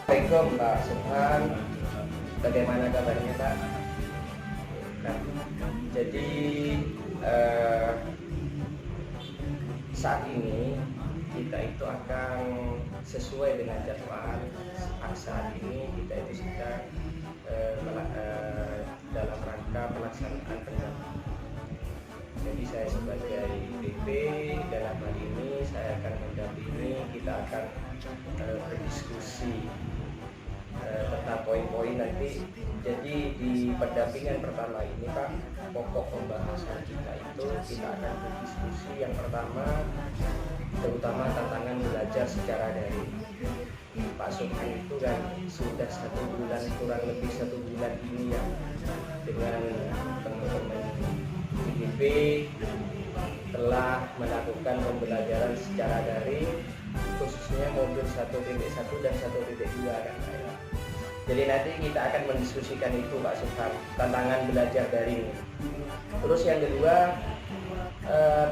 Assalamualaikum Pak Subhan, bagaimana kabarnya Pak? Nah, jadi saat ini kita itu akan sesuai dengan jadwal. Saat ini kita itu sedang dalam rangka pelaksanaan pendampingan. Jadi saya sebagai BP dalam hal ini saya akan mendampingi, kita akan berdiskusi tentang poin-poin nanti. Jadi di pendampingan pertama ini Pak, pokok pembahasan kita itu kita akan berdiskusi yang pertama terutama tantangan belajar secara daring. Pak Subhan itu kan sudah 1 bulan, kurang lebih 1 bulan ini ya, dengan teman-teman IDP telah melakukan pembelajaran secara daring, khususnya modul 1.1 dan 1.2 kan. Jadi nanti kita akan mendiskusikan itu Pak Subhan, tantangan belajar daring. Terus yang kedua,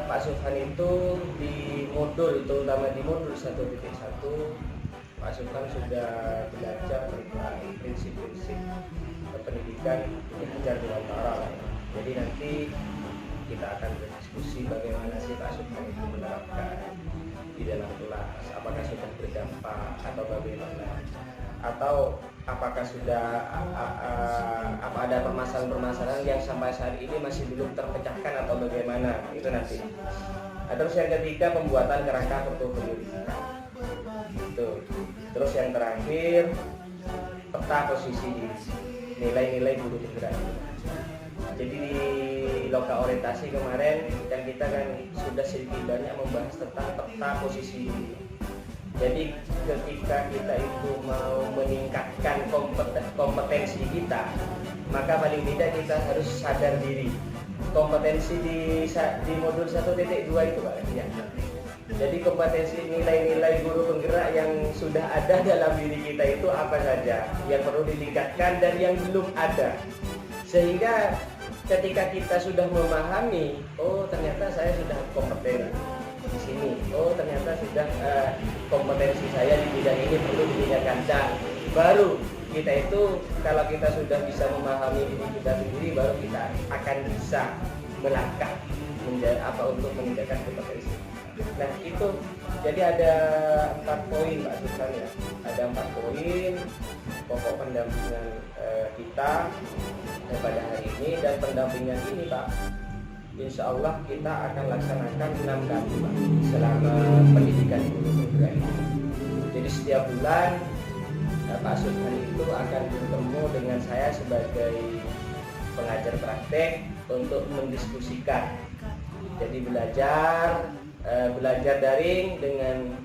Pak Subhan itu di modul, terutama di modul 1.1, Pak Subhan sudah belajar tentang prinsip-prinsip pendidikan belajar di antara. Jadi nanti kita akan berdiskusi bagaimana sih Pak Subhan itu menerapkan di dalam kelas, apakah sudah berdampak atau bagaimana, atau apakah sudah apa ada permasalahan-permasalahan yang sampai saat ini masih belum terpecahkan atau bagaimana, itu nanti. Terus yang ketiga, pembuatan kerangka portofolio itu. Terus yang terakhir, peta posisi diri, nilai-nilai guru penggerak. Jadi di loka orientasi kemarin kan kita kan sudah sedikit banyak membahas tentang peta posisi diri. Jadi ketika kita itu mau meningkatkan kompetensi kita, maka paling tidak kita harus sadar diri. Kompetensi di modul 1.2 itu Pak ya. Jadi kompetensi nilai-nilai guru penggerak yang sudah ada dalam diri kita itu apa saja yang perlu ditingkatkan dan yang belum ada. Sehingga ketika kita sudah memahami, oh ternyata saya sudah kompeten di sini, oh ternyata sudah kompetensi saya di bidang ini perlu ditingkatkan, dan baru kita itu kalau kita sudah bisa memahami diri kita sendiri, baru kita akan bisa melangkah untuk meningkatkan kompetensi. Nah itu, jadi ada 4 poin Pak Subhan ya, ada 4 poin pokok pendampingan kita pada hari ini. Dan pendampingan ini Pak, insya Allah kita akan laksanakan 6 kali Pak, selama pendidikan guru penggerak ini. Jadi setiap bulan Pak Subhan itu akan bertemu dengan saya sebagai pengajar praktek untuk mendiskusikan. Jadi belajar daring dengan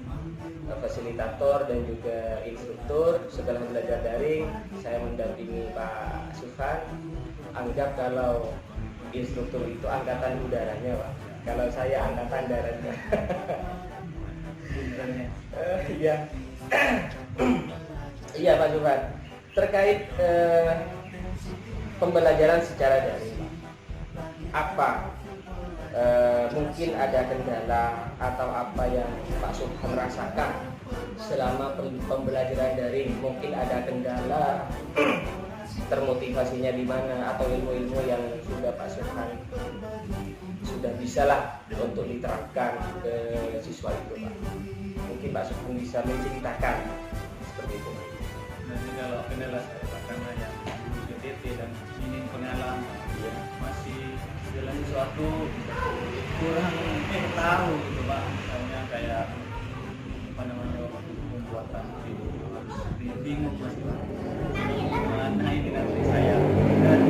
fasilitator dan juga instruktur. Setelah belajar daring, saya mendampingi Pak Subhan. Anggap kalau instruktur itu angkatan udaranya Pak, kalau saya angkatan daratnya. Iya. Iya Pak Subhan. Terkait pembelajaran secara daring, apa mungkin ada kendala atau apa yang Pak Subhan rasakan selama pembelajaran daring? Mungkin ada kendala, termotivasinya di mana, atau ilmu-ilmu yang sudah Pak Subhan sudah bisa lah untuk diterapkan ke siswa itu Pak. Mungkin Pak Subhan bisa menceritakan seperti itu. Nanti kalau kendala saya karena yang GTT dan ini pengalaman ya, masih segala sesuatu kurang tahu gitu Pak. Misalnya kayak apa namanya pembuatan video harus bingung masih mana ini nanti saya, dan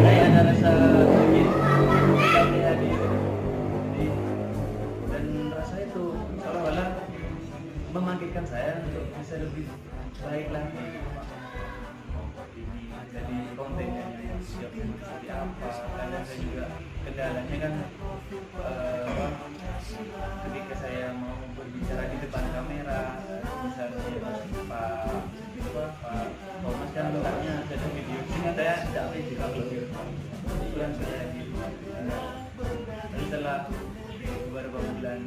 saya ada rasa sedikit hati dan rasa itu seolah-olah membangkitkan saya untuk bisa lebih baik lagi jadi kontennya yang siap seperti apa. Dan saya juga kendalanya kan ketika saya mau berbicara di depan kamera, misalnya Pak Thomas kan mintanya ada video, sehingga saya tidak bisa video kebetulan saya di setelah beberapa bulan,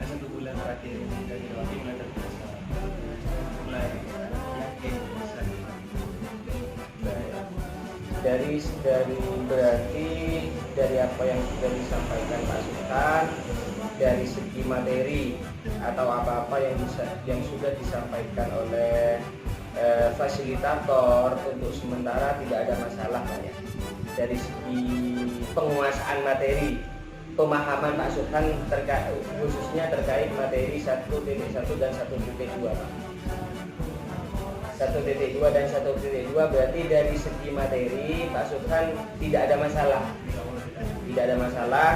1 bulan terakhir dari mulai terbiasa mulai bisa dari berarti dari apa yang sudah disampaikan Pak Sultan, dari segi materi atau apa-apa yang sudah disampaikan oleh fasilitator, untuk sementara tidak ada masalah Pak ya. Dari segi penguasaan materi, pemahaman Pak Sultan khususnya terkait materi 1.1 dan 1.2 Pak. 1.2 dan 1.2 berarti dari segi materi Pak Sultan tidak ada masalah. Tidak ada masalah,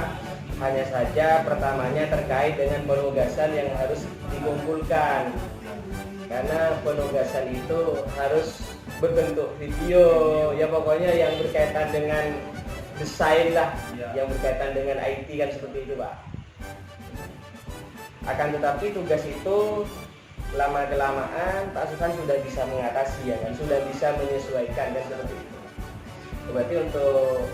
hanya saja pertamanya terkait dengan penugasan yang harus dikumpulkan. Karena penugasan itu harus berbentuk video, ya pokoknya yang berkaitan dengan desain lah, yang berkaitan dengan IT kan seperti itu Pak. Akan tetapi tugas itu lama-kelamaan Pak Sultan sudah bisa mengatasi ya kan, sudah bisa menyesuaikan kan seperti itu. Berarti untuk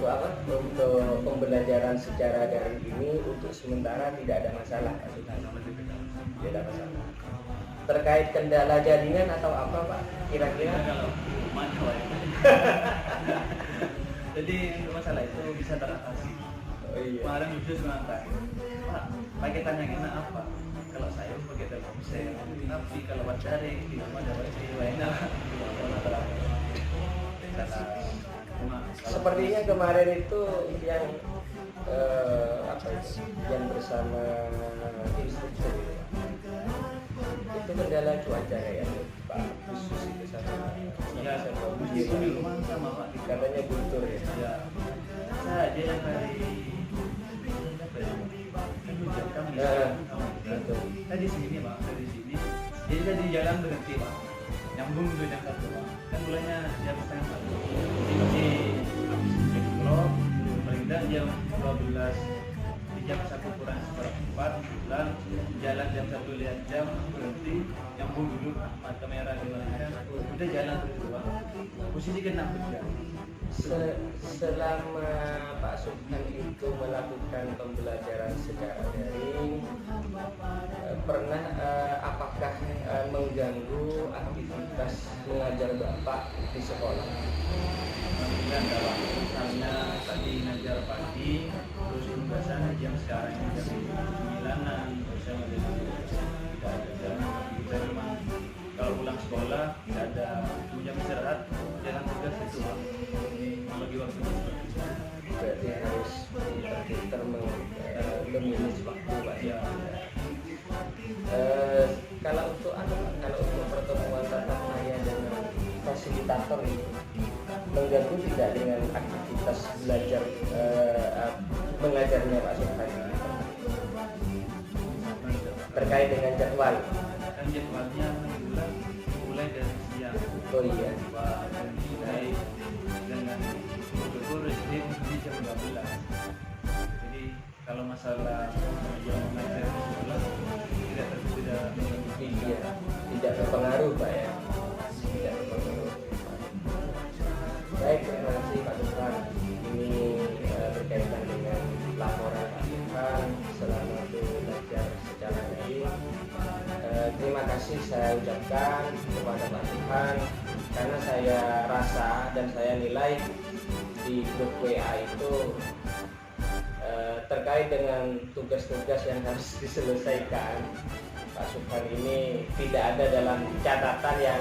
apa? Untuk pembelajaran secara daring ini untuk sementara tidak ada masalah Pak Sultan. Tidak ada masalah. Terkait kendala jaringan atau apa Pak? Kira-kira kalau mana Pak ya? Jadi masalah itu bisa teratasi. Oh iya. Kemarin Yusuf mengatakan, Pak, paketan yang enak apa? Kalau saya pakai Telkomsel, tapi kalau buat daring di rumah ada wifi enak. Sepertinya kemarin itu yang apa itu? Yang bersama instruktur itu kendala cuaca ya Pak, khusus itu sama. Ya, itu di rumah sama Pak. Katanya guntur ya. Ya, saya aja yang dari Saya di sini Pak, dari sini. Jadi saya di jalan berhenti Pak. Nyambung tuh jam 1 Pak. Kan bulannya jam setengah 1. Jadi masih habis cek vlog, paling tidak jam 12. Di jam 1 kurang seperempat pulang, jalan jam 1 lihat jam, berhenti, nyambung dulu mata merah di mana. Udah jalan terus Pak. Posisi kena kerja. Selama Pak Sultan itu melakukan pembelajaran secara daring, pernah apakah mengganggu aktivitas mengajar Bapak di sekolah? Dan kalau misalnya tadi ngajar pagi, terus tugasan jam sekarang jam 9-an, terus saya ngajar tidak ada jam kita memang kalau pulang sekolah tidak ada jam istirahat, jalan tugas itu bagi waktu seperti itu. Berarti harus pintar-pintar memanage waktu Pak ya. Kalau untuk pertemuan tatap muka dengan fasilitator itu mengganggu tidak dengan aktivitas belajar mengajarnya Pak Sultan terkait dengan jadwal? Kan jadwalnya mulai dari siang. Oh iya. Dan mulai dengan betul di jam 12. Jadi kalau masalah yang mengajar di sekolah tidak berpengaruh Pak ya. Tidak berpengaruh. Baik, terima kasih Pak Sultan. Ini berkaitan dengan laporan Pak Sultan selama belajar secara daring. Terima kasih saya ucapkan kepada Pak Sultan karena saya rasa dan saya nilai di grup WA itu terkait dengan tugas-tugas yang harus diselesaikan, Pak Sultan ini tidak ada dalam catatan yang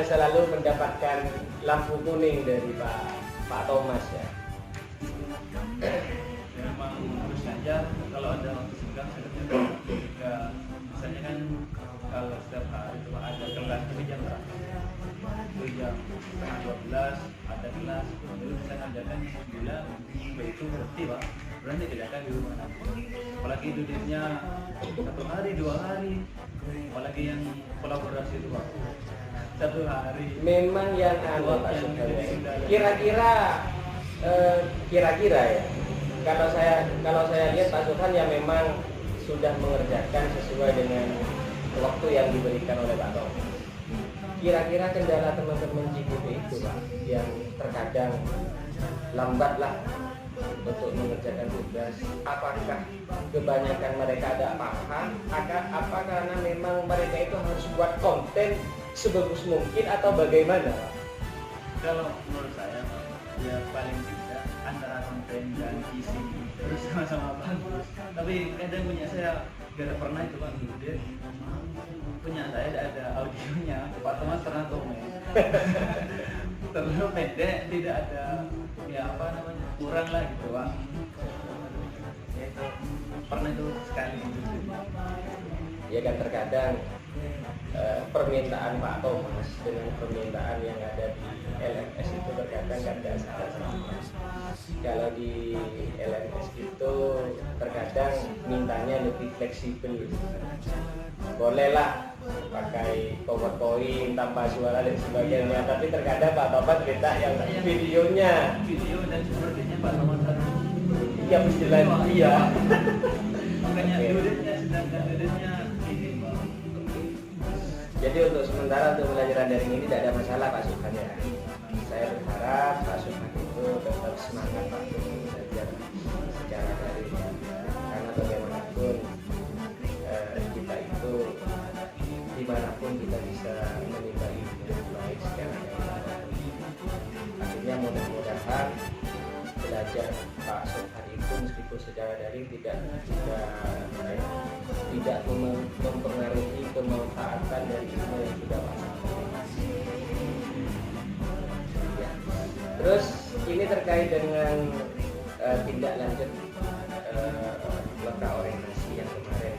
selalu mendapatkan lampu kuning dari Pak Thomas ya. Memang harus ngajar kalau ada waktu senggang ketika misalnya kan kalau setiap hari itu ada kelas tapi jam berapa? Itu jam setengah 12 ada kelas, lalu bisa ngajarkan bulan itu berarti Pak. Berarti tidak akan di rumah nanti. Apalagi duduknya 1 hari, 2 hari, apalagi yang kolaborasi itu Pak. 1 hari. Memang yang Pak Sultan. Kira-kira ya. Kalau saya lihat Pak Sultan ya memang sudah mengerjakan sesuai dengan waktu yang diberikan oleh Pak Tom. Kira-kira kendala teman-teman JKP itu Pak yang terkadang lambat lah untuk mengerjakan tugas. Apakah kebanyakan mereka ada paham? Apa karena memang mereka itu harus buat konten sebagus mungkin atau bagaimana? Kalau menurut saya ya paling tidak antara konten dan isi terus sama-sama bagus. Tapi kadang punya saya gak pernah itu Pak Gede, punya saya ada audionya Pak Thomas pernah komen terlalu pendek, tidak ada ya apa namanya kurang lah gitu Pak. Ya itu pernah itu sekali gitu. Ya kan terkadang permintaan Pak Thomas dengan permintaan yang ada di LMS itu terkadang kan tidak sama. Kalau di LMS itu terkadang mintanya lebih fleksibel. Bolehlah pakai PowerPoint, tambah suara dan sebagainya, tapi terkadang Pak Thomas minta yang videonya. Video dan sepertinya Pak Thomas Iya istilah iya. Makanya duduknya sedangkan duduknya ini Pak. Jadi untuk sementara untuk pembelajaran daring ini tidak ada masalah Pak Subhan ya. Saya berharap Pak Subhan itu tetap semangat Pak untuk belajar secara daring. Karena bagaimanapun kita itu dimanapun kita bisa menimba ilmu yang baik secara daring. Akhirnya mudah-mudahan belajar Pak Subhan itu meskipun secara daring tidak mempengaruhi kemanfaatan dari ilmu yang sudah Pak sampaikan. Ya. Terus ini terkait dengan tindak lanjut loka orientasi yang kemarin.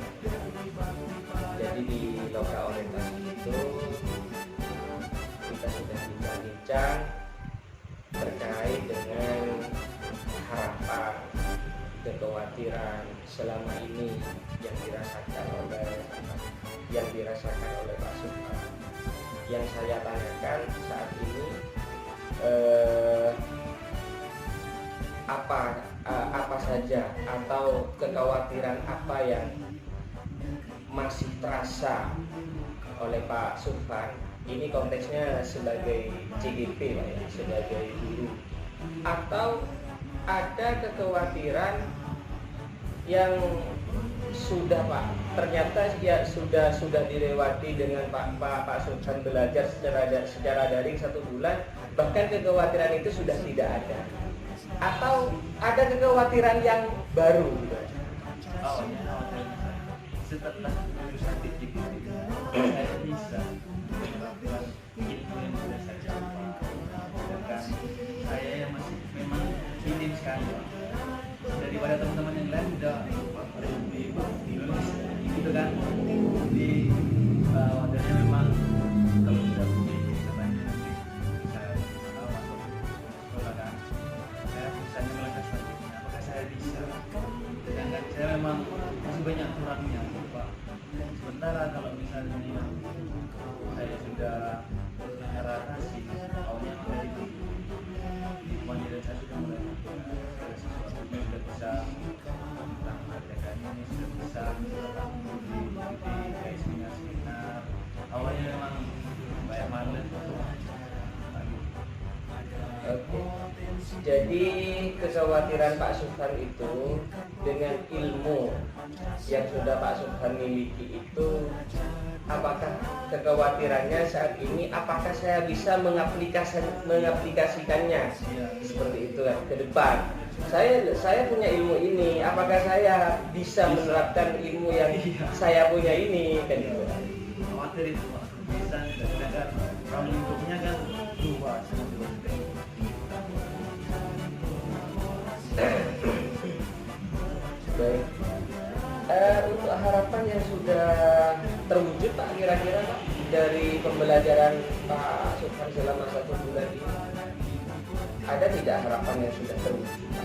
Jadi di loka orientasi itu kita sudah bincang-bincang terkait dengan harapan, kekhawatiran selama ini yang dirasakan oleh Pak Subhan. Yang saya tanyakan saat ini apa saja atau kekhawatiran apa yang masih terasa oleh Pak Subhan. Ini konteksnya sebagai CDP Pak ya, sebagai guru. Atau ada kekhawatiran yang sudah Pak ternyata ya sudah dilewati dengan Pak Subhan belajar secara daring 1 bulan, bahkan kekhawatiran itu sudah tidak ada, atau ada kekhawatiran yang baru gitu. Setelah lulusan titik saya bisa menerapkan ilmu yang sudah saya capai, sedangkan saya yang masih memang minim sekali daripada teman-teman yang lain udah di Indonesia gitu kan, di dan memang kalau sudah begini katanya nanti bisa masuk sekolah kan, saya misalnya melangkah selanjutnya apakah saya bisa, sedangkan saya memang masih banyak kurangnya Pak. Sementara kalau misalnya saya sudah narasi awalnya dari di kemajuan saya sudah mulai segala sesuatunya sudah bisa tentang kerjakan ini, sudah bisa di seminar awalnya memang banyak malas. Oke. Jadi kekhawatiran Pak Subhan itu dengan ilmu yang sudah Pak Subhan miliki itu, apakah kekhawatirannya saat ini apakah saya bisa mengaplikasikannya seperti itu kan ke depan. Saya punya ilmu ini, apakah saya bisa menerapkan ilmu yang saya punya ini kan itu. Khawatir itu Pak, bisa sedangkan orang lingkupnya kan luas. Baik. Untuk harapan yang sudah terwujud Pak, kira-kira Pak dari pembelajaran Pak Subhan selama 1 bulan ini, ada tidak harapan yang sudah terwujud Pak?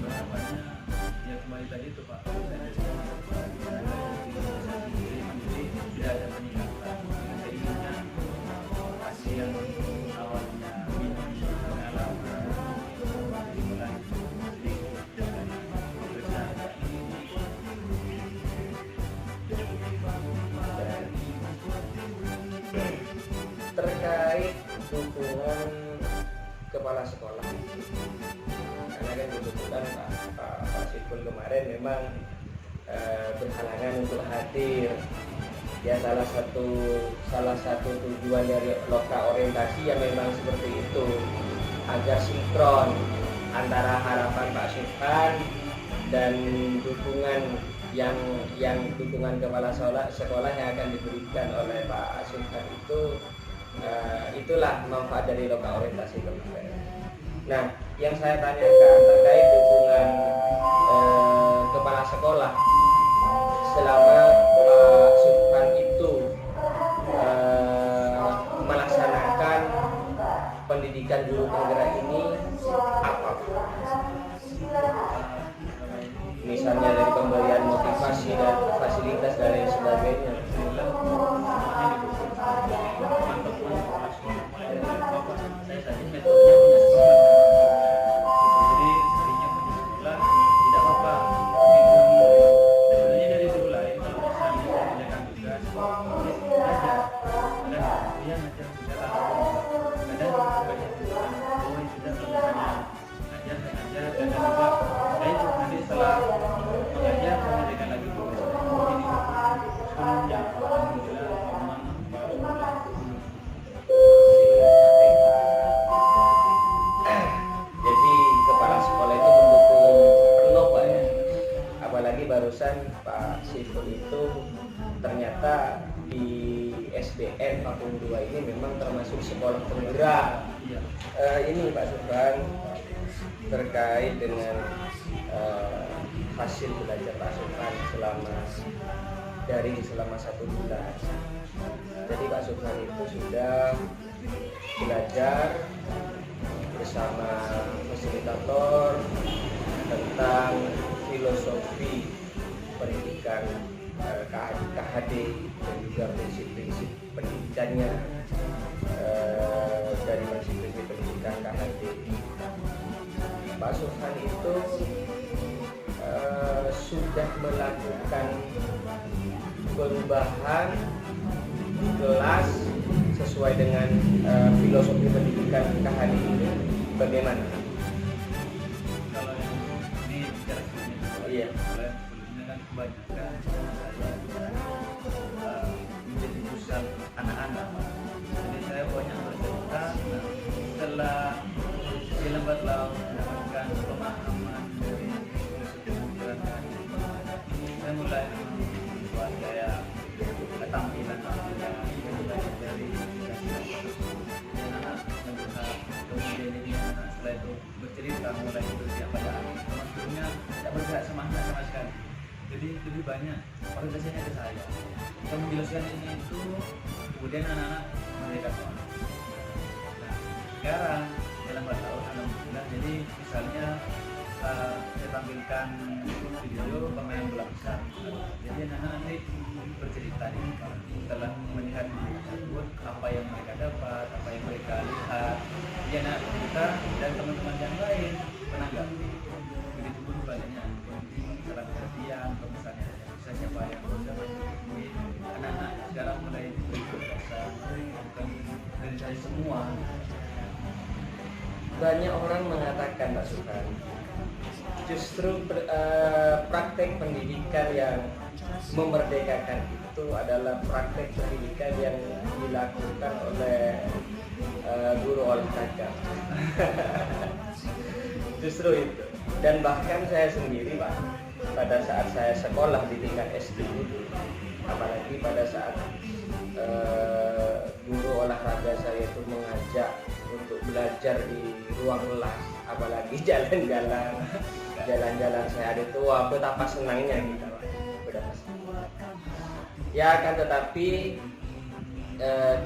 Harapannya ya kembali tadi itu Pak, tidak ada peningkatan. Saya inginnya masih yang awalnya minim pengalaman dimulai terkait dukungan kepala sekolah, karena kan kebetulan Pak Sipul kemarin memang berhalangan untuk hadir. Ya salah satu tujuan dari loka orientasi yang memang seperti itu, agar sinkron antara harapan Pak Subhan dan dukungan yang dukungan kepala sekolah yang akan diberikan oleh Pak Subhan itu, itulah manfaat dari loka orientasi kemarin. Nah, yang saya tanyakan terkait dukungan kepala sekolah selama Pak Subhan itu melaksanakan pendidikan guru penggerak ini apa? Misalnya dari pemberian motivasi dan fasilitas dan lain sebagainya. Barusan Pak Siful itu ternyata di SDN Pakung 2 ini memang termasuk sekolah penggerak. Ini Pak Subhan terkait dengan hasil belajar Pak Subhan selama 1 bulan. Jadi Pak Subhan itu sudah belajar bersama fasilitator tentang filosofi pendidikan KHD dan juga prinsip-prinsip pendidikannya, dari prinsip-prinsip pendidikan KHD. Pak Subhan itu sudah melakukan perubahan kelas sesuai dengan filosofi pendidikan KHD ini bagaimana? Kalau ini bicara Iya. sebelumnya kan kebanyakan menjadi pusat anak-anak. Jadi saya banyak bercerita setelah di lembat laut mendapatkan pemahaman dari filosofi penggerak. Saya mulai membuat kayak tampilan dari anak kemudian ini anak setelah itu bercerita mulai itu siapa maksudnya tidak bergerak semangat sama sekali. Jadi lebih banyak orientasinya ke saya. Kita menjelaskan ini itu, kemudian anak-anak mereka semangat. Nah, sekarang dalam bahasa alhamdulillah, jadi misalnya saya tampilkan video pemain bola besar. Jadi anak-anak nanti bercerita nih setelah melihat video tersebut apa yang mereka dapat, apa yang mereka lihat. Jadi anak kita dan teman-teman yang lain menanggapi. Begitu pun sebaliknya. Setelah kejadian, misalnya bisa siapa yang bisa masuk, anak-anak sekarang mulai berikut rasa, bukan dari saya semua. Banyak orang mengatakan Pak Subhan, justru praktek pendidikan yang memerdekakan itu adalah praktek pendidikan yang dilakukan oleh guru olahraga. Justru itu. Dan bahkan saya sendiri Pak, pada saat saya sekolah di tingkat SD itu, apalagi pada saat guru olahraga saya itu mengajak untuk belajar di ruang kelas, apalagi jalan-jalan saya ada itu, wah betapa senangnya kita Pak. Betapa senang. Ya kan, tetapi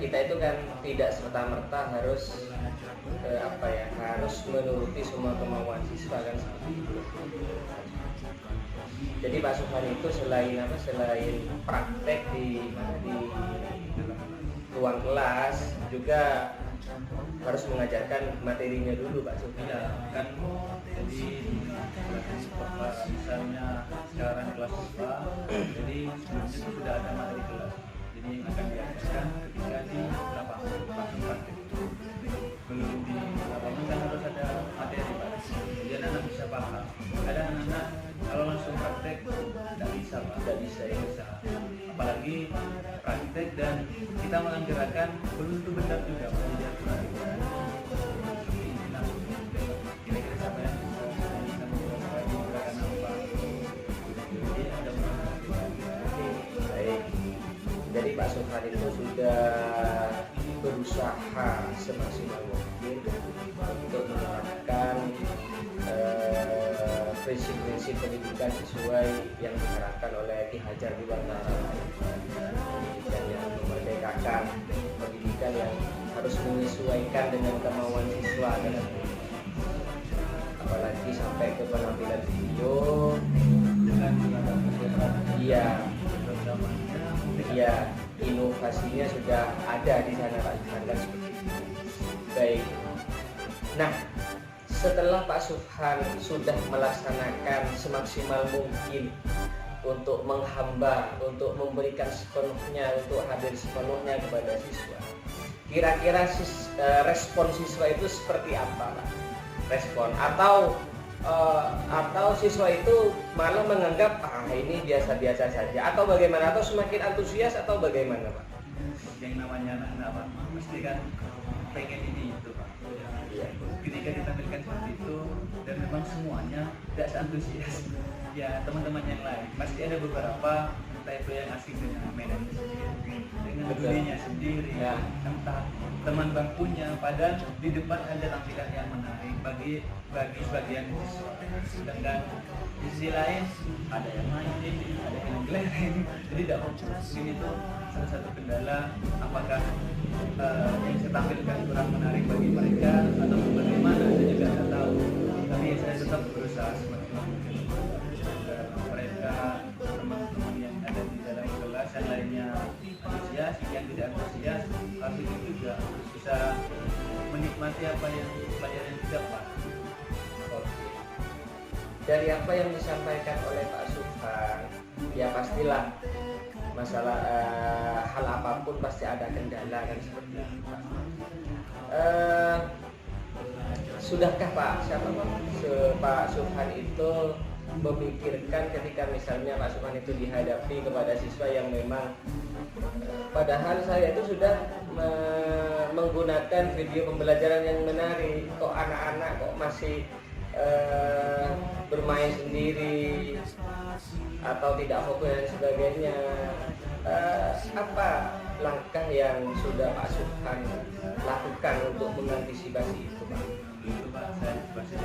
kita itu kan tidak serta-merta harus harus menuruti semua kemauan siswa kan seperti itu. Jadi Pak Subhan itu selain praktek di ruang kelas, juga harus mengajarkan materinya dulu Pak Subhan. Ya kan, jadi misalnya sekarang kelas 2, jadi sebelumnya itu sudah ada materi kelas. Jadi yang akan diajarkan ketika di lapangan praktik. Belum di lapangan kan harus ada materi Pak. Jadi anak bisa bisa. Apalagi praktek dan kita menggerakkan belum tentu benar juga menjadi aturan itu kan. Seperti ini nah, kira-kira siapa yang bisa menjelaskan gerakan apa? Jadi ada Baik. Jadi Pak Sofan itu sudah berusaha semaksimal mungkin untuk menerapkan prinsip-prinsip pendidikan sesuai yang diharapkan oleh Ki Hajar Dewantara. Pendidikan yang memerdekakan, pendidikan yang harus menyesuaikan dengan kemauan siswa dan apalagi sampai ke penampilan video. Iya, inovasinya sudah ada di sana Pak Sufhan kan seperti itu. Baik. Nah, setelah Pak Sufhan sudah melaksanakan semaksimal mungkin untuk menghamba, untuk memberikan sepenuhnya, untuk hadir sepenuhnya kepada siswa, kira-kira respon siswa itu seperti apa Pak? Respon atau siswa itu malah menganggap ini biasa-biasa saja, atau bagaimana, atau semakin antusias atau bagaimana Pak? Yang namanya anak-anak Pak, pasti kan pengen ini itu Pak. Iya. Ketika ditampilkan seperti itu dan memang semuanya tidak seantusias ya teman-teman yang lain, pasti ada beberapa entah itu yang asik dengan mainannya sendiri, dengan dirinya sendiri, ya. entah teman bangkunya, padahal di depan ada tampilan yang menarik bagi sebagian siswa. Sedangkan di sisi lain ada yang main, ada yang gelereng, jadi tidak fokus. Ini tuh salah satu kendala, apakah yang saya tampilkan kurang menarik bagi mereka atau bagaimana, saya juga tidak tahu. Tapi saya tetap berusaha semaksimal mungkin agar mereka, teman-teman yang ada di dalam kelas yang lainnya antusias, yang tidak antusias harus juga bisa menikmati apa yang pelajaran didapat. Dari apa yang disampaikan oleh Pak Sufhan, ya pastilah masalah hal apapun pasti ada kendala kan seperti itu Pak. Sudahkah Pak Pak Sufhan itu memikirkan ketika misalnya Pak Sufhan itu dihadapi kepada siswa yang memang padahal saya itu sudah menggunakan video pembelajaran yang menarik, kok anak-anak kok masih bermain sendiri atau tidak fokus dan sebagainya, apa langkah yang sudah Pak Sufhan lakukan untuk mengantisipasi itu Pak? Itu Pak, saya pasti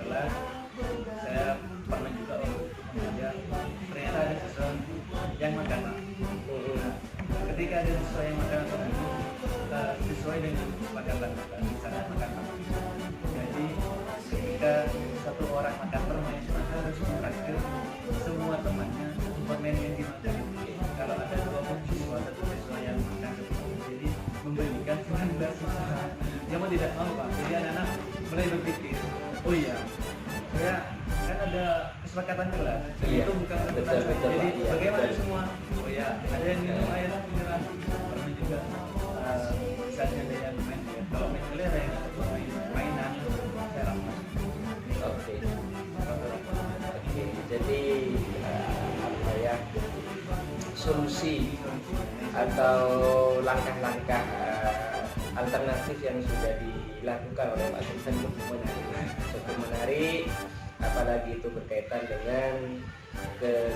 kelas saya pernah juga mengajar, ternyata ada siswa yang makan. Ketika ada siswa yang makan sesuai dengan kesepakatan kita, misalnya makan permen. Jadi ketika satu orang makan permen, maka harus mengatur semua temannya permen yang dimakan. Kalau ada 20 siswa, satu siswa yang makan permen, jadi memberikan 19 siswa. Dia mau tidak mau Pak, jadi anak-anak mulai berpikir, oh iya, saya kan ada kesepakatan kelas, jadi iya, itu bukan betul, jadi iya, bagaimana betul. semua? Oh ya, ada yang minum air mineral, permen juga. Misalnya ada yang main ya, kalau main kelereng atau mainan saya ramah. Oke, jadi apa ya, solusi atau langkah-langkah alternatif yang sudah dilakukan oleh Pak Sufhan cukup menarik, apalagi itu berkaitan dengan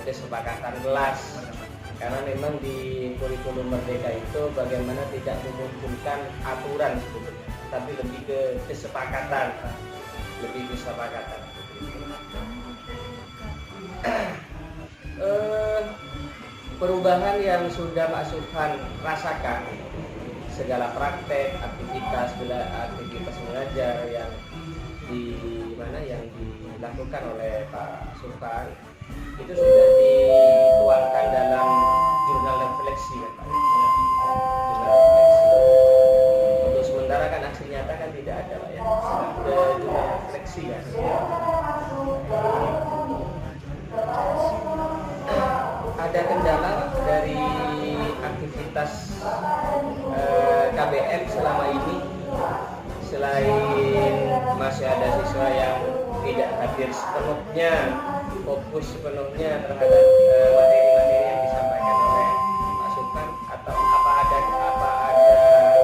kesepakatan kelas. Karena memang di kurikulum Merdeka itu bagaimana tidak mengumpulkan aturan sebetulnya, tapi lebih ke kesepakatan, perubahan yang sudah Pak Sufhan rasakan, segala praktek, aktivitas mengajar yang dilakukan oleh Pak Sufhan itu sudah dituangkan dalam jurnal refleksi kan Pak. Jurnal refleksi. Untuk sementara kan aksi nyata kan tidak ada Pak ya. Jurnal refleksi kan. Ada kendala dari aktivitas KBM selama ini, selain masih ada siswa yang tidak hadir hampir sepenuhnya, fokus sepenuhnya terhadap materi-materi yang disampaikan oleh Pak Subhan, atau apa ada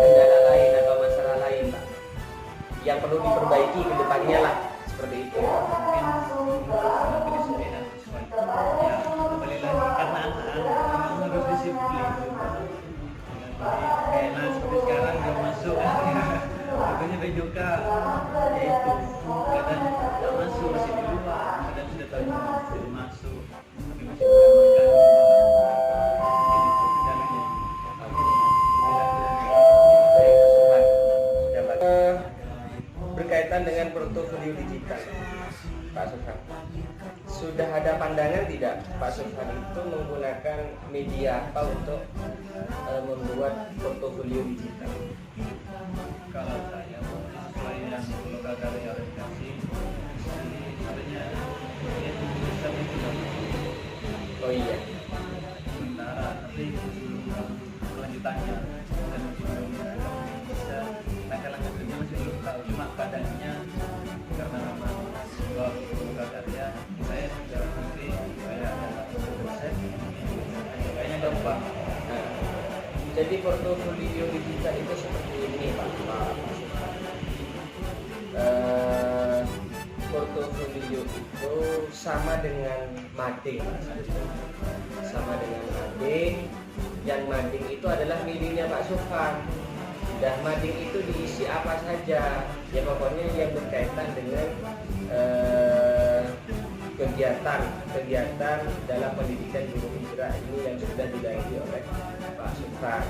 kendala lain atau masalah lain Pak yang perlu diperbaiki ke depannya lah, seperti itu. Ya kembali lagi karena anak-anak harus disiplin juga. Kayak seperti sekarang dia masuk pokoknya Bejoka yaitu kadang tak masuk, masih di luar, kadang sudah tahu sudah masuk tapi masih belum makan. Berkaitan dengan portofolio digital Pak Subhan, sudah ada pandangan tidak Pak Subhan itu menggunakan media apa untuk membuat portofolio digital? Kalau saya selain yang lokal karya orientasi, sebenarnya dia bisa juga. Oh iya. Sementara tapi kelanjutannya dan belum bisa langkah-langkah kerja masih belum tahu. Cuma badannya karena memang sebuah lokal karya, saya sudah nanti kayak ada konsep, kayaknya gampang. Jadi portofolio digital itu seperti ini Pak Subhan. Portofolio itu sama dengan mading, sama dengan mading. Yang mading itu adalah miliknya Pak Subhan. Dan mading itu diisi apa saja, ya pokoknya yang berkaitan dengan kegiatan dalam pendidikan guru hijrah ini yang sudah digaji oleh Pak Subhan.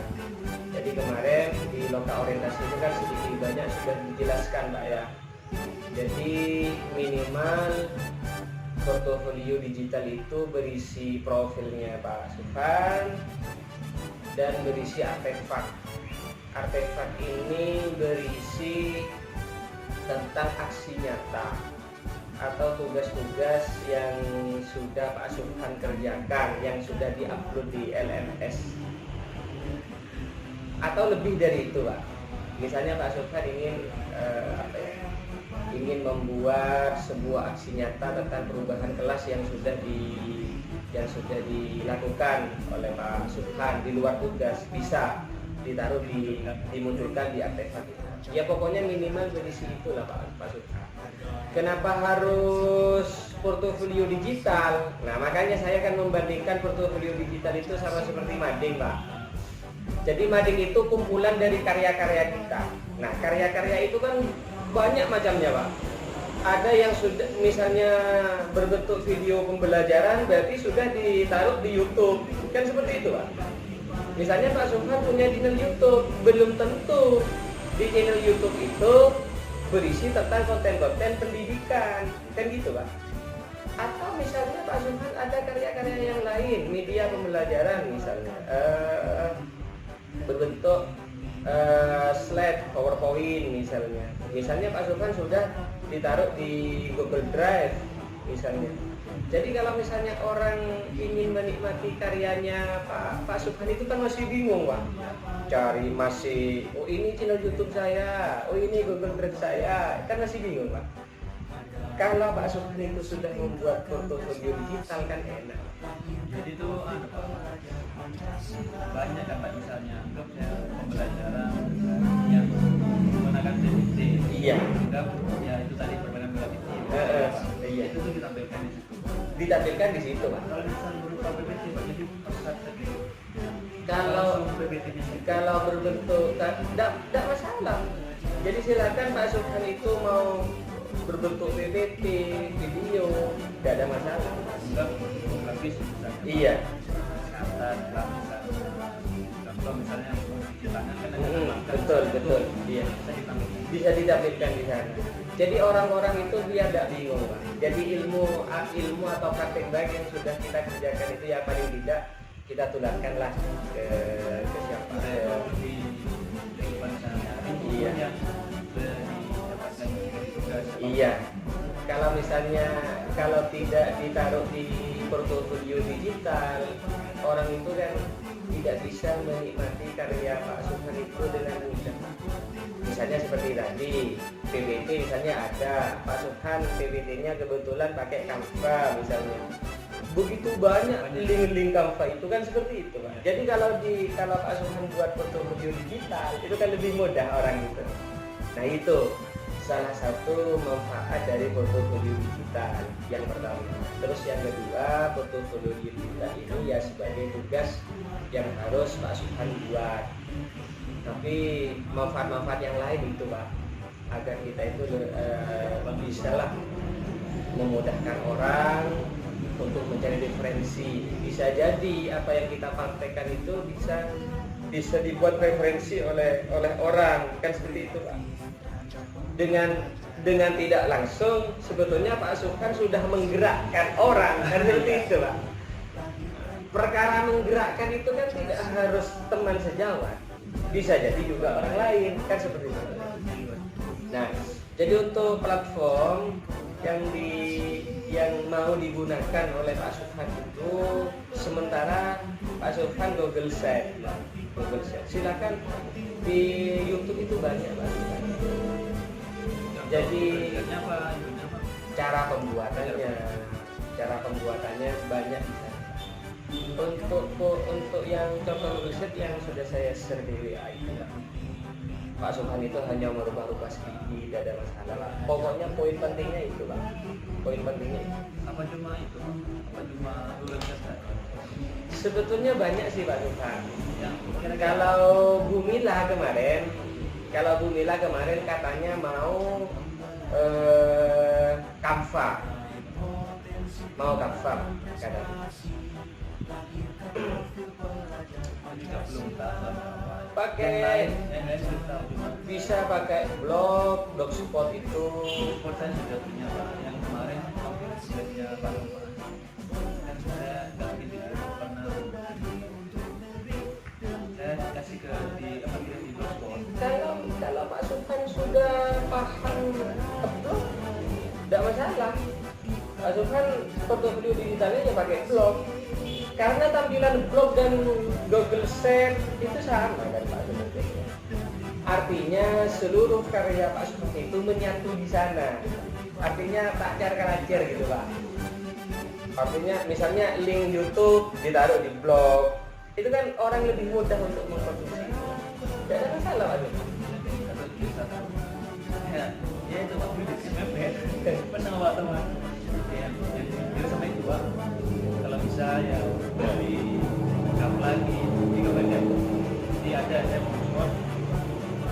Jadi kemarin di lokal orientasi itu kan sedikit banyak sudah dijelaskan Pak ya. Jadi minimal portofolio digital itu berisi profilnya Pak Subhan dan berisi artefak. Artefak ini berisi tentang aksi nyata atau tugas-tugas yang sudah Pak Subhan kerjakan, yang sudah diupload di LMS, atau lebih dari itu Pak. Misalnya Pak Subhan ingin membuat sebuah aksi nyata tentang perubahan kelas yang sudah dilakukan oleh Pak Subhan di luar tugas, bisa ditaruh dimunculkan di artefak itu. Ya pokoknya minimal berisi itulah Pak Subhan. Kenapa harus portofolio digital? Nah makanya saya akan membandingkan portofolio digital itu sama seperti mading Pak. Jadi mading itu kumpulan dari karya-karya kita. Nah karya-karya itu kan banyak macamnya Pak. Ada yang sudah misalnya berbentuk video pembelajaran, berarti sudah ditaruh di YouTube, kan seperti itu Pak. Misalnya Pak Subhan punya channel YouTube, belum tentu di channel YouTube itu berisi tentang konten-konten pendidikan, kan gitu Pak. Atau misalnya Pak Subhan ada karya-karya yang lain, media pembelajaran misalnya, berbentuk slide PowerPoint misalnya Pak Subhan sudah ditaruh di Google Drive misalnya. Jadi kalau misalnya orang ingin menikmati karyanya Pak Subhan itu kan masih bingung Pak, cari masih, oh ini channel YouTube saya, oh ini Google Drive saya, kan masih bingung Pak. Kalau Pak Subhan itu sudah membuat portofolio digital kan enak. Jadi itu banyak kan Pak, misalnya pembelajaran yang menggunakan PPT. Iya. Ya itu tadi perbedaan PPT. Iya. Itu tuh ditampilkan di situ. Ditampilkan di situ Pak. Kalau misalnya berupa PPT Pak, jadi pesat tadi. Kalau berbentuk tidak masalah. Jadi silakan Pak Subhan itu mau berbentuk PPT, video, tidak ada masalah. Enggak grafis misalnya. Iya. Kesehatan, misalnya. Contoh misalnya cuci tangan kan ada betul. Iya. Bisa ditampilkan di sana. Jadi orang-orang itu biar tidak bingung Pak. Jadi ilmu atau praktek baik yang sudah kita kerjakan itu ya paling tidak kita tularkanlah ke siapa. Di kehidupan sehari-hari. Iya. Iya. Kalau tidak ditaruh di portofolio digital, orang itu kan tidak bisa menikmati karya Pak Subhan itu dengan mudah. Misalnya seperti tadi PPT misalnya ada Pak Subhan, PPT-nya kebetulan pakai Canva misalnya, begitu banyak link-link Canva itu kan seperti itu Pak. Jadi kalau Pak Subhan buat portofolio digital itu kan lebih mudah orang itu. Nah itu salah satu manfaat dari portofolio digital yang pertama. Terus yang kedua, portofolio digital ini ya sebagai tugas yang harus Pak Subhan buat. Tapi manfaat-manfaat yang lain itu Pak, agar kita itu bisa lah memudahkan orang untuk mencari referensi. Bisa jadi apa yang kita praktekkan itu bisa dibuat referensi oleh orang, kan seperti itu Pak. Dengan tidak langsung sebetulnya Pak Subhan sudah menggerakkan orang, kan seperti itu Pak. Perkara menggerakkan itu kan tidak harus teman sejawat, bisa jadi juga orang lain, kan seperti itu. Nah, jadi untuk platform yang mau digunakan oleh Pak Subhan itu sementara Pak Subhan Google Set. Silakan di YouTube itu banyak Pak. Jadi cara pembuatannya banyak di sana. Untuk yang contoh riset yang sudah saya share di WA itu Pak Subhan itu hanya merubah-rubah sedikit, tidak ada masalah Pak. Pokoknya poin pentingnya itu Pak. Poin pentingnya itu. Apa cuma itu? Apa cuma Google Set? Sebetulnya banyak sih Pak Subhan. Kalau Bumila kemarin katanya mau Canva katanya. Pakai bisa pakai blogspot itu. Saya sudah punya yang kemarin sudah punya Pak. Dan saya tapi tidak pernah saya kasih ke di blogspot. Kalau Pak Subhan sudah paham blog, tidak masalah. Pak Subhan portofolio digitalnya ya pakai blog. Karena tampilan blog dan Google Set itu sama kan Pak Subhan. Artinya seluruh karya Pak Subhan itu menyatu di sana. Artinya tak car-kalacer gitu Pak. Artinya misalnya link YouTube ditaruh di blog, itu kan orang lebih mudah untuk mengkonsumsi. Tidak ada masalah Pak Subhan. Ya itu waktu di mepet pernah Pak teman yang sama itu Pak. Kalau bisa ya dari lengkap lagi 3 bagian. Jadi ada saya mau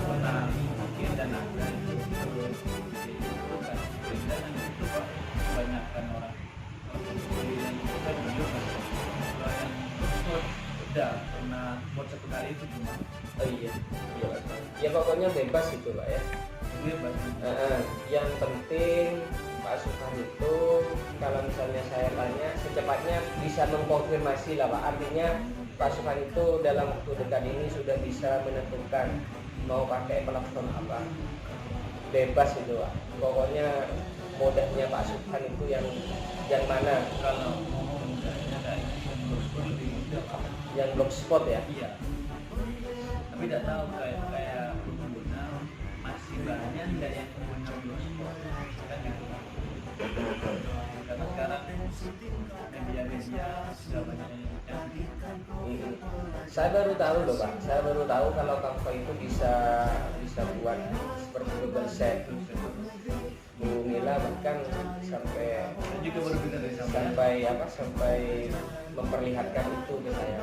pernah bikin dan ada itu kan dan itu Pak banyak kan orang yang kan video kan kalau yang udah pernah buat 1 kali itu cuma iya ya pokoknya bebas itu Pak ya. bebas. Yang penting Pak Subhan itu kalau misalnya saya tanya secepatnya bisa mengkonfirmasi lah Pak. Artinya Pak Subhan itu dalam waktu dekat ini sudah bisa menentukan mau pakai platform apa. Bebas itu Pak. Pokoknya modalnya Pak Subhan itu yang mana? Kalau mau mudahnya kayak blogspot lebih mudah Pak. Yang blogspot ya? Iya. Tapi tidak tahu kayak pengguna masih banyak nggak yang pengguna blogspot kan gitu. Karena sekarang media-media sudah banyak yang Saya baru tahu loh Pak. Saya baru tahu kalau Canva itu bisa buat seperti Google Set. Bu Mila bahkan sampai juga baru dengar dari sampai memperlihatkan itu ke saya.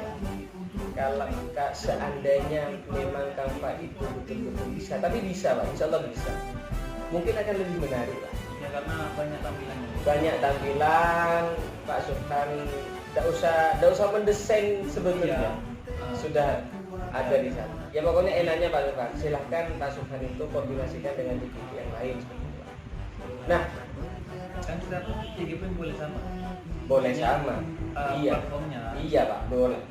Kalau seandainya memang Canva itu betul-betul bisa, tapi bisa Pak, insya Allah bisa. Mungkin akan lebih menarik Pak. ya karena banyak tampilannya. Banyak tampilan, Pak Subhan tidak usah mendesain sebetulnya. Sudah ada di sana. Ya pokoknya enaknya Pak Subhan, silahkan Pak Subhan itu kombinasikan dengan GPP yang lain seperti itu. Nah, Kan kita GPP boleh sama. boleh sama. Iya. Platformnya. Iya Pak, boleh.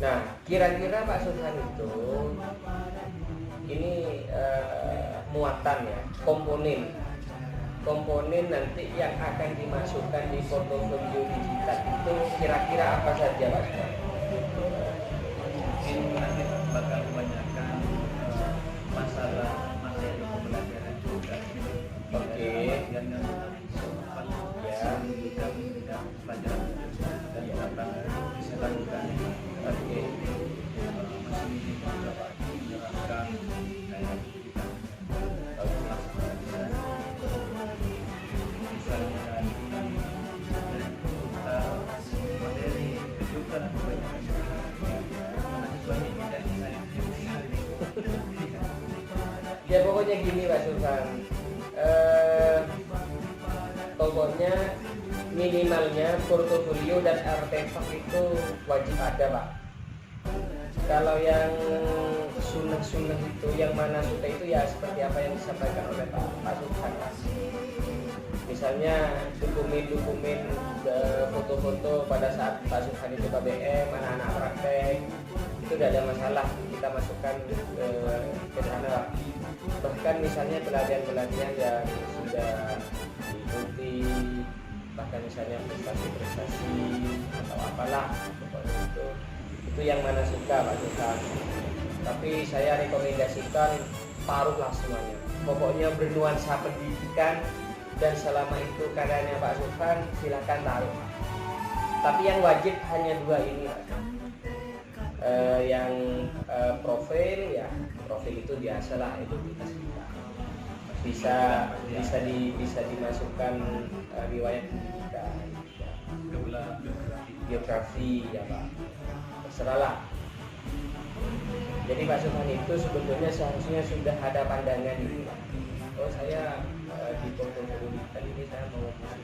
Nah, kira-kira Pak Subhan itu ini muatan ya, komponen nanti yang akan dimasukkan di portofolio digital itu kira-kira apa saja Pak Subhan? mungkin nanti bakal kebanyakan masalah materi pembelajaran juga. Oke. Yang Ya. juga tidak pelajaran dan tentang bisa lakukan. Oke. Masih ini beberapa menerapkan kayak kita misalnya dari materi juga kebanyakan mahasiswanya tidak Ya pokoknya gini Pak Sultan, pokoknya minimalnya portofolio dan artefak itu wajib ada Pak. Kalau yang sunnah-sunnah itu, yang mana sunnah itu ya seperti apa yang disampaikan oleh Pak Sultan. Misalnya dokumen-dokumen foto-foto pada saat Pak Sultan itu KBM, anak-anak praktek, itu tidak ada masalah, kita masukkan ke sana. Bahkan misalnya pelatihan-pelatihan yang sudah diikuti, bahkan misalnya prestasi-prestasi atau apalah, pokoknya itu yang mana suka Pak Sultan. Tapi saya rekomendasikan taruhlah semuanya, pokoknya bernuansa pendidikan, dan selama itu karyanya Pak Sultan silakan taruh. Tapi yang wajib hanya dua ini Pak. Yang profil ya, profil itu biasalah identitas kita, bisa dimasukkan riwayat pendidikan, biografi ya Pak, terserahlah. Jadi Pak Sultan itu sebetulnya seharusnya sudah ada pandangan ini Pak. Oh saya di portofolio tadi ini saya mau ini,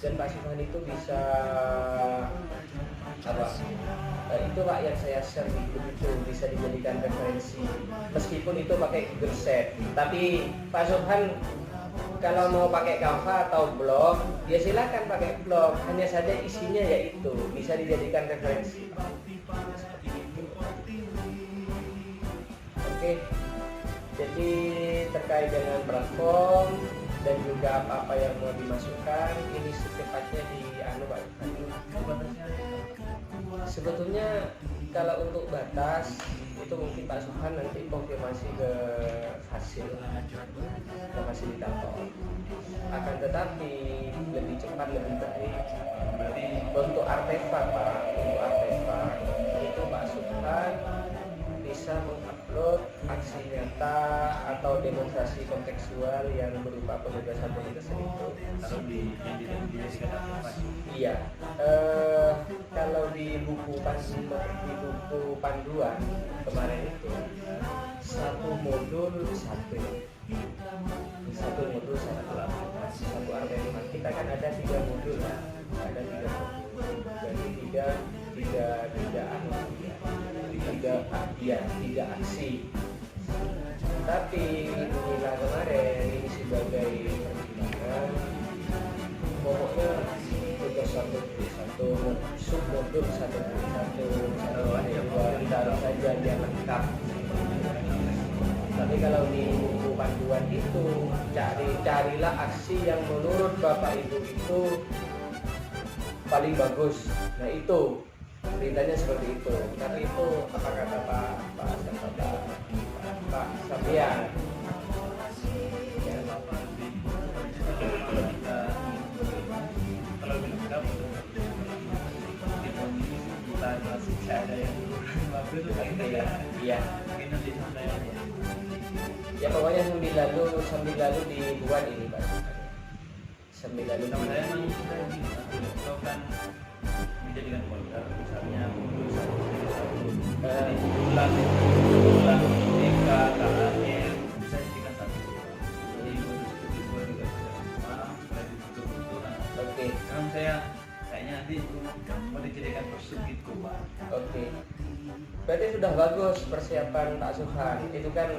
dan Pak Sultan itu bisa apa? Itu Pak yang saya share di grup itu bisa dijadikan referensi, meskipun itu pakai Google Sheet. Tapi Pak Sultan kalau mau pakai Canva atau blog, ya silakan pakai blog. Hanya saja isinya yaitu bisa dijadikan referensi. Oke. Jadi terkait dengan platform dan juga apa-apa yang mau dimasukkan, ini secepatnya di Pak. Sebetulnya kalau untuk batas itu mungkin Pak Subhan nanti konfirmasi ke fasilitator. Akan tetapi lebih cepat lebih baik. Untuk artefak Pak, itu Pak Subhan bisa mengupload aksi nyata atau demonstrasi kontekstual yang berupa penugasan itu. Kalau di Iya, kalau di buku panduan kemarin itu satu modul satu artefak. Kita kan ada 3 modul ya, tiga aksi. Tapi inilah kemarin ini sebagai pertimbangan, pokoknya tugas satu submodul satu taruh saja biar lengkap. Tapi kalau di buku panduan itu carilah aksi yang menurut Bapak Ibu itu paling bagus. Nah itu perintahnya seperti itu. Tapi itu apa kata Pak Sapian? Ya, kalau lengkap kita masih ada yang bagus ya. Iya. Mungkin nanti Ya pokoknya sambil lalu dibuat ini Pak. Sambil lalu sama saya memang sudah kalau kan dijadikan folder misalnya modul satu jadi bulan TK KAM bisa dijadikan satu, jadi modul satu juga bisa sama supaya betul-betul. Oke. Memang saya kayaknya nanti mau dijadikan persub gitu Pak. Oke. Berarti sudah bagus persiapan Pak Subhan. Itu kan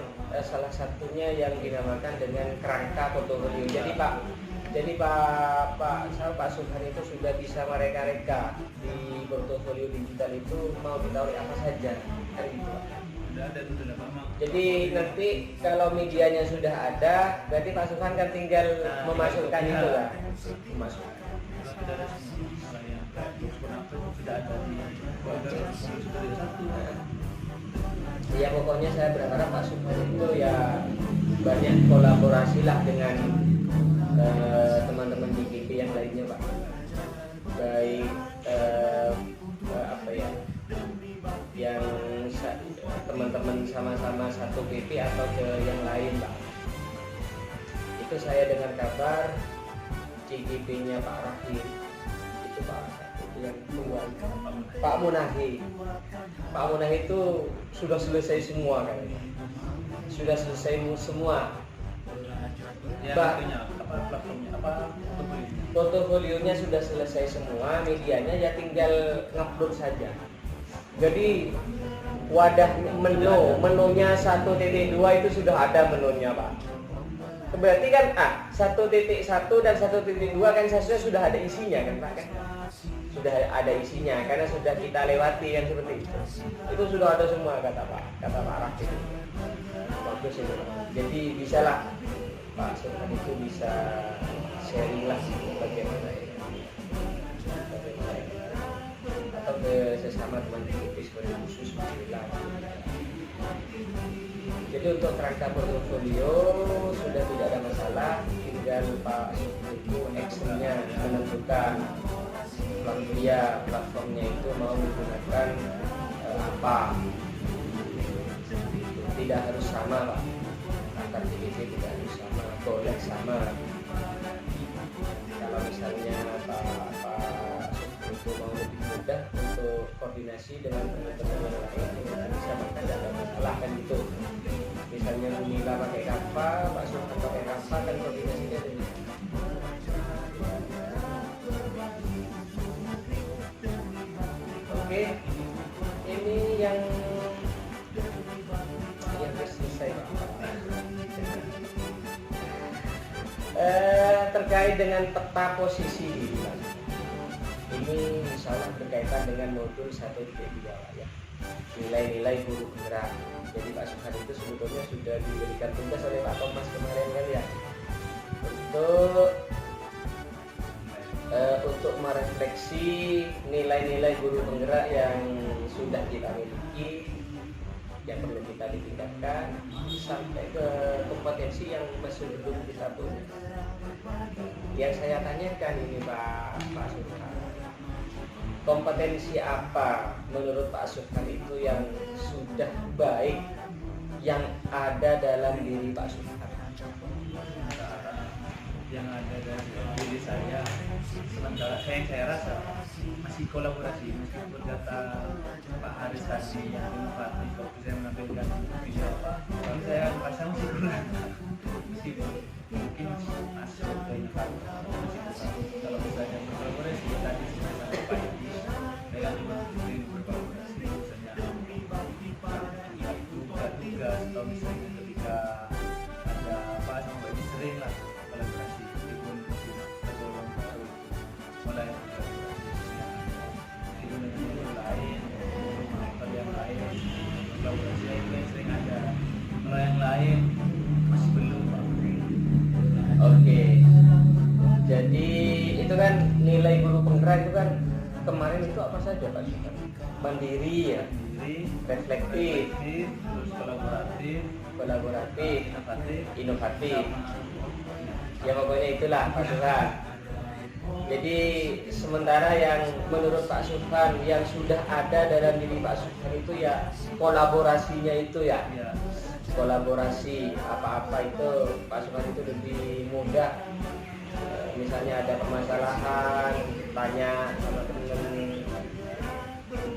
salah satunya yang dinamakan dengan kerangka portofolio. Jadi Pak Subhan itu sudah bisa mereka-reka di portofolio digital itu mau ditaruh apa saja, kan gitu Pak. sudah ada itu sudah memang. Jadi nanti kalau medianya sudah ada, berarti Pak Sufan kan tinggal memasukkan iya. itu lah. Memasukkan. Kalau sudah ada semua yang kayak sudah ada di border sudah ada satu. Ya pokoknya saya berharap Pak Sufan itu ya banyak kolaborasi lah dengan teman-teman DKP yang lainnya Pak. Baik apa ya, yang teman-teman sama-sama satu PP atau ke yang lain Pak. Itu saya dengar kabar CGP-nya Pak Rahim itu Pak itu yang keluar Pak Munahi. Pak Munahi itu sudah selesai semua kan? Sudah selesai semua. Ya, itunya, apa platformnya, apa portofolionya sudah selesai semua, medianya ya tinggal ngupload saja. Jadi wadah menunya 1.2 itu sudah ada menunya Pak. Berarti kan 1.1 dan 1.2 kan seharusnya sudah ada isinya kan Pak kan? Sudah ada isinya karena sudah kita lewati kan seperti itu. Itu sudah ada semua kata Pak Rakib. Bagus itu Pak. Jadi bisalah Pak Sultan itu bisa sharing lah bagaimana ya. Atau ke sesama teman DKP sebagai khusus bismillah. Jadi untuk kerangka portofolio sudah tidak ada masalah, tinggal Pak itu actionnya menentukan platformnya itu mau menggunakan apa. Tidak harus sama Pak, antar DKP tidak harus sama, boleh sama. Kalau misalnya Pak itu mau lebih mudah untuk koordinasi dengan teman-teman yang lain, bisa maka tidak ada masalah kan gitu. Misalnya Mila pakai Canva, Pak Sultan pakai Canva, kan koordinasinya ada. Oke, ini yang selesai Pak. Terkait dengan peta posisi diri Pak. Ini misalnya berkaitan dengan modul 1.2 ya, nilai-nilai guru penggerak. Jadi Pak Sufan itu sebetulnya sudah diberikan tugas oleh Pak Thomas kemarin kan ya, untuk merefleksi nilai-nilai guru penggerak yang sudah kita miliki, yang perlu kita ditingkatkan sampai ke kompetensi yang masih belum kita punya. Yang saya tanyakan ini Pak Sufan, kompetensi apa menurut Pak Sufan itu yang sudah baik yang ada dalam diri Pak Sufan? Yang ada dari diri saya sementara saya rasa masih kolaborasi, meskipun kata Pak Haris tadi yang inovatif waktu saya menampilkan video tapi saya rasa masih kurang, meskipun mungkin masuk ke inovatif kalau misalnya berkolaborasi tadi sama Pak Yudi saya ingin berkolaborasi misalnya tugas atau misalnya ketika ada apa sama ini sering lah kolaborasi meskipun tergolong baru mulai itu dengan yang lain atau yang lain kolaborasi itu yang sering ada, kalau yang lain masih belum Pak. Oke, jadi itu kan nilai guru penggerak itu kan kemarin itu apa saja Pak Sufan? Mandiri ya, reflektif, terus kolaboratif, inovatif. Ya pokoknya itulah Pak Sufan. Jadi sementara yang menurut Pak Sufan yang sudah ada dalam diri Pak Sufan itu ya kolaborasinya itu ya. Kolaborasi apa-apa itu Pak Sufan itu lebih mudah. Misalnya ada permasalahan, tanya sama teman-teman.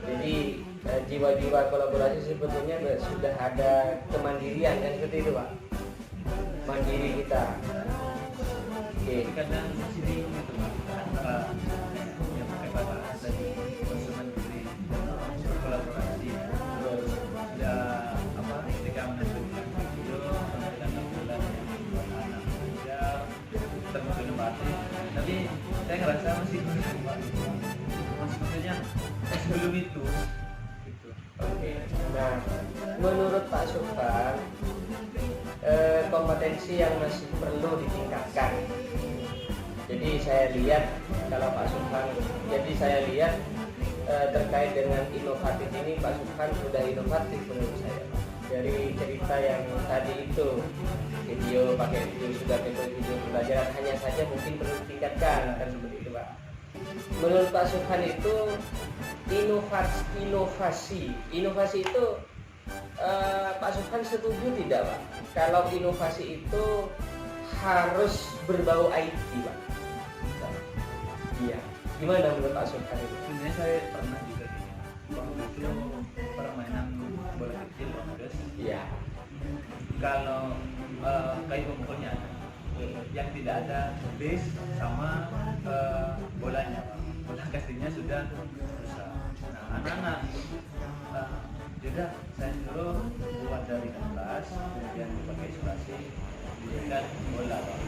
Jadi jiwa-jiwa kolaborasi sebetulnya sudah ada kemandirian kan seperti itu Pak. Mandiri kita. Oke. Kadang masih bingung itu Pak, antara yang pakai bahasa tadi konsumen diri berkolaborasi ya apa ketika menampilkan video menampilkan tampilan yang buat anak muda termasuk inovatif, tapi saya ngerasa masih kurang Pak. Maksudnya sebelum itu gitu. Oke. Nah, menurut Pak Subhan, kompetensi yang masih perlu ditingkatkan. Jadi saya lihat kalau Pak Subhan, terkait dengan inovatif ini Pak Subhan sudah inovatif menurut saya, Pak. Dari cerita yang tadi itu, pakai video sudah pakai video pembelajaran, hanya saja mungkin perlu ditingkatkan, kan seperti itu, Pak. Menurut Pak Subhan itu inovasi itu Pak Subhan setuju tidak, Pak? Kalau inovasi itu harus berbau IT, Pak? Iya. Gimana menurut Pak Subhan itu? Sebenarnya saya pernah juga waktu itu permainan bola kecil Bangdes. Iya. Kalau kayu pembukulnya yang tidak ada base sama bolanya, Pak. Bola kasihnya sudah rusak. Nah, anak-anak juga saya suruh buat dari kertas, kemudian dipakai isolasi, dijadikan bola, Pak.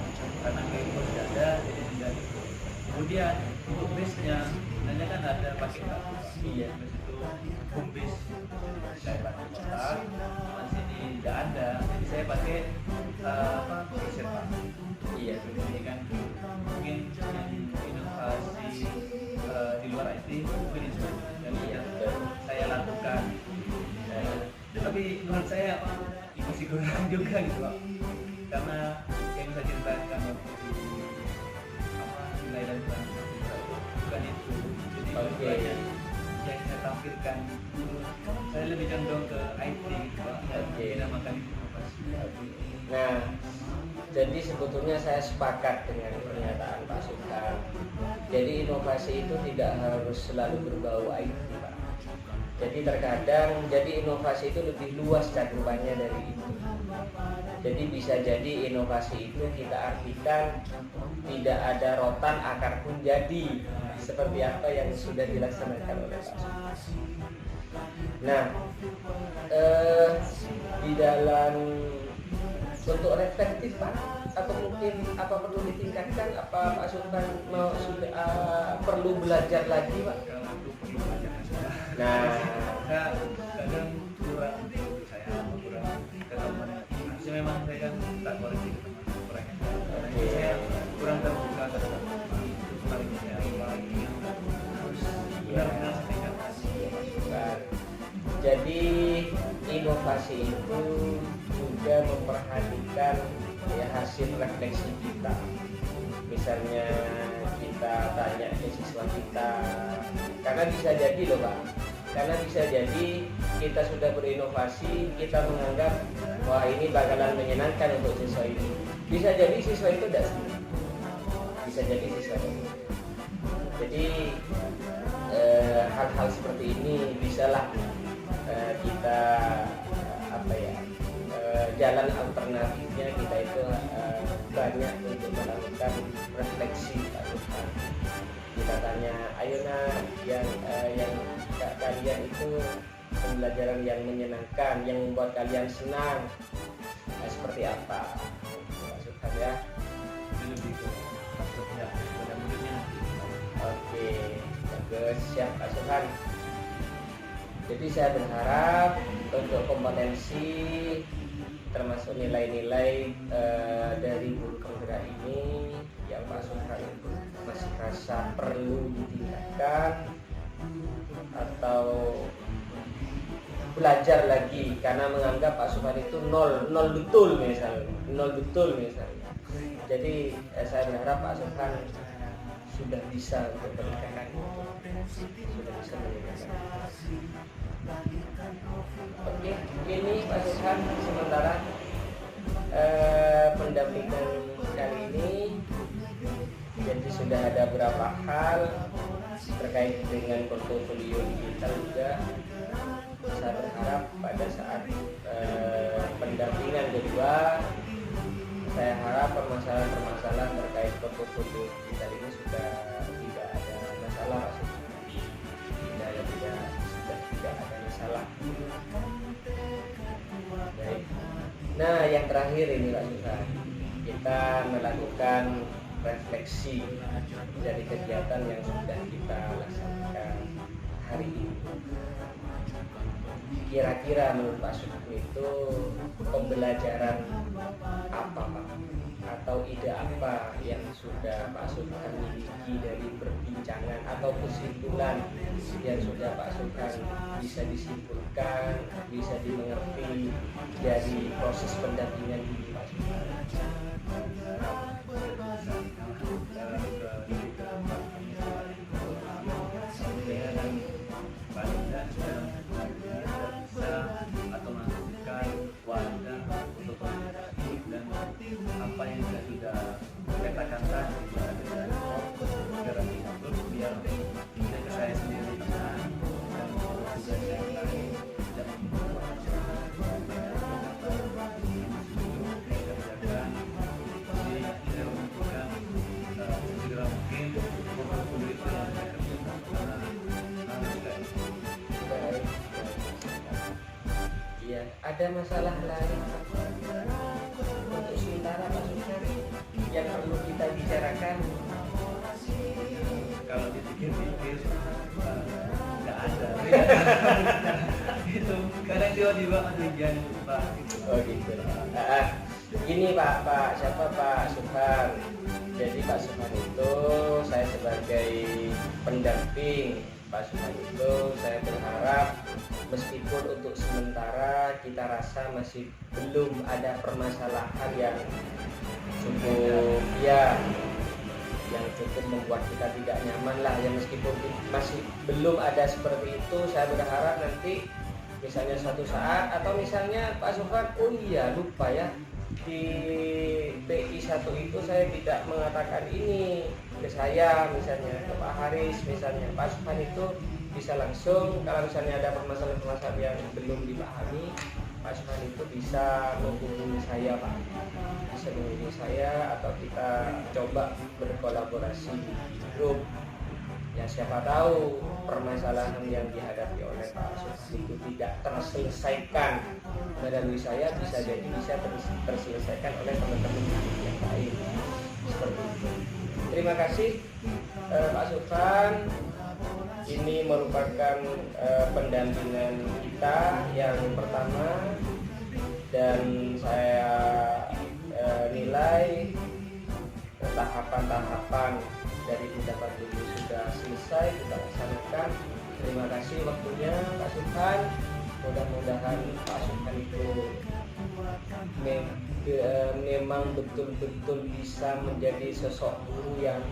Karena kayu tidak ada, jadi tidak itu. Kemudian untuk base-nya, sebenarnya kan ada pakai batu. Iya. Base itu home base, saya pakai kotak. Di sini tidak ada, jadi saya pakai geser, Pak. Iya. Jadi kan mungkin inovasi di luar IT mungkin itu yang saya lakukan. Tapi menurut saya masih kurang juga gitu, Pak. Karena yang saya ceritakan waktu nilai dan bukan itu. Jadi banyak yang saya tampilkan, saya lebih condong ke IT gitu, Pak. Dinamakan inovasi. Nah, jadi sebetulnya saya sepakat dengan pernyataan Pak Subhan. Jadi inovasi itu tidak harus selalu berbau IT, Pak. Jadi terkadang inovasi itu lebih luas cakupannya dari itu. Jadi bisa jadi inovasi itu kita artikan tidak ada rotan akar pun jadi, seperti apa yang sudah dilaksanakan oleh Pak Subhan. Nah, di dalam untuk reflektif, Pak, atau mungkin apa perlu ditingkatkan, apa Pak Subhan perlu belajar lagi, Pak? Nah, kadang kurang ketemu. Harusnya memang saya kan tak koreksi kurangnya. Saya kurang terbuka terhadap paling saya yang harus benar-benar saya tingkatkan. Jadi inovasi itu juga memperhatikan hasil refleksi kita. Misalnya kita tanya ke siswa kita, karena bisa jadi loh, Pak, karena bisa jadi kita sudah berinovasi, kita menganggap wah ini bakalan menyenangkan untuk siswa ini. Bisa jadi siswa itu tidak senang, bisa jadi siswa itu. Jadi hal-hal seperti ini bisalah kita jalan alternatifnya kita itu banyak untuk melakukan refleksi, Pak Subhan. Kita tanya, ayo nak, yang kalian itu pembelajaran yang menyenangkan, yang membuat kalian senang, seperti apa, Pak Subhan ya? Lebih ke maksudnya mudah-mudahnya. Oke, bagus, siap Pak Subhan. Jadi saya berharap untuk kompetensi termasuk nilai-nilai dari guru penggerak ini yang Pak Subhan masih rasa perlu ditingkatkan atau belajar lagi karena menganggap Pak Subhan itu nol betul misalnya. Jadi saya berharap Pak Subhan sudah bisa meningkatkan Oke, ini Pak Subhan sementara pendampingan kali ini. Jadi sudah ada beberapa hal terkait dengan portofolio digital juga. Saya berharap pada saat pendampingan kedua, saya harap permasalahan terkait portofolio digital ini sudah tidak ada masalah, sudah tidak ada masalah. Baik. Nah, yang terakhir ini Pak Subhan, kita melakukan refleksi dari kegiatan yang sudah kita laksanakan hari ini. Kira-kira menurut Pak Subhan itu pembelajaran apa Pak? Atau ide apa yang sudah Pak Subhan miliki dari perbincangan atau kesimpulan yang sudah Pak Subhan bisa disimpulkan, bisa dimengerti dari proses pendampingan ini Pak Subhan? Atau melakukan wadah untuk komunikasi dan apa yang saya sudah katakan tadi dengan segera diatur biar tidak ke saya sendiri dan tugas yang lain tidak mengerjakan segera mungkin waktu itu yang saya kerjakan Iya, ada masalah lain untuk sementara Pak Subhan yang perlu kita bicarakan. Kalau dipikir-pikir nggak ada. Itu kadang tiba-tiba hujan Pak. Oh gitu. Gini Pak Subhan. Jadi Pak Subhan itu saya sebagai pendamping Pak Subhan itu saya berharap meskipun untuk sementara kita rasa masih belum ada permasalahan yang cukup yang cukup membuat kita tidak nyaman lah, yang meskipun masih belum ada seperti itu, saya berharap nanti misalnya suatu saat atau misalnya Pak Subhan, oh iya lupa ya, di PI 1 itu saya tidak mengatakan ini ke saya, misalnya ke Pak Haris, misalnya Pak Subhan itu bisa langsung kalau misalnya ada permasalahan-permasalahan yang belum dipahami, Pak Subhan itu bisa menghubungi saya Pak, bisa menghubungi saya atau kita coba berkolaborasi di grup. Ya siapa tahu permasalahan yang dihadapi oleh Pak Subhan itu tidak terselesaikan melalui saya, bisa jadi bisa terselesaikan oleh teman-teman yang lain. Seperti itu. Terima kasih Pak Subhan. Ini merupakan pendampingan kita yang pertama dan saya nilai tahapan-tahapan dari pendapat ini sudah selesai kita laksanakan. Terima kasih waktunya Pak Subhan. Mudah-mudahan Pak Subhan itu memang betul-betul bisa menjadi sosok guru yang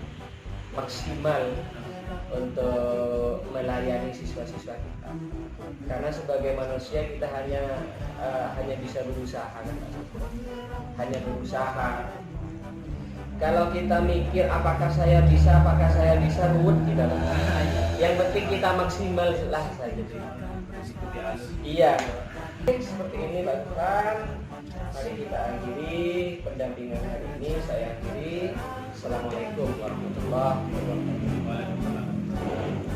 maksimal untuk melayani siswa-siswa kita. Karena sebagai manusia kita hanya bisa berusaha, hanya berusaha. Kalau kita mikir apakah saya bisa ruwet kita. Yang penting kita maksimal lah saja. Iya. Seperti ini Pak Subhan. Mari kita akhiri pendampingan hari ini. Saya akhiri. Assalamualaikum warahmatullahi wabarakatuh.